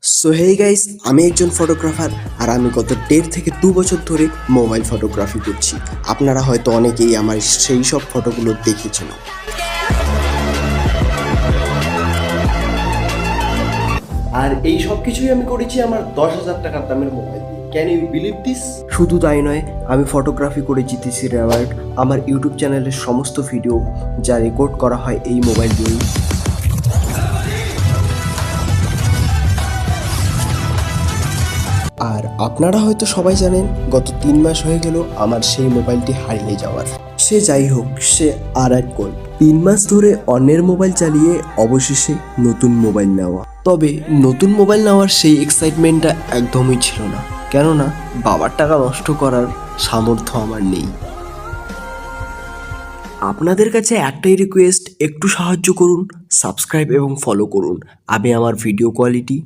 So hey guys, আমি একজন photographer আর আমি গত 1.5 থেকে 2 বছর ধরে মোবাইল ফটোগ্রাফি করছি। আপনারা হয়তো অনেকেই আমার সেই সব ফটোগুলো দেখেছেন। আর এই সব কিছুই আমি করেছি আমার 10,000 টাকার দামের মোবাইল দিয়ে। Can you believe this? শুধু তাই নয়, আমি ফটোগ্রাফি করে জিতেছি অ্যাওয়ার্ড। আমার ইউটিউব চ্যানেলের সমস্ত ভিডিও যা রেকর্ড করা হয় এই মোবাইল দিয়েই। আর আপনারা হয়তো সবাই জানেন গত 3 মাস হয়ে গেল আমার সেই মোবাইলটি হারিয়ে যাওয়ার। সে যাই হোক, সে আর এক গল্প। 3 মাস ধরে অন্যের মোবাইল চালিয়ে অবশেষে নতুন মোবাইল নেওয়া। তবে নতুন মোবাইল নেওয়ার সেই এক্সাইটমেন্টটা একদমই ছিল না, কেননা বাবার টাকা নষ্ট করার সামর্থ্য আমার নেই। আপনাদের কাছে একটাই রিকোয়েস্ট, একটু সাহায্য করুন, সাবস্ক্রাইব এবং ফলো করুন। আমি আমার ভিডিও কোয়ালিটি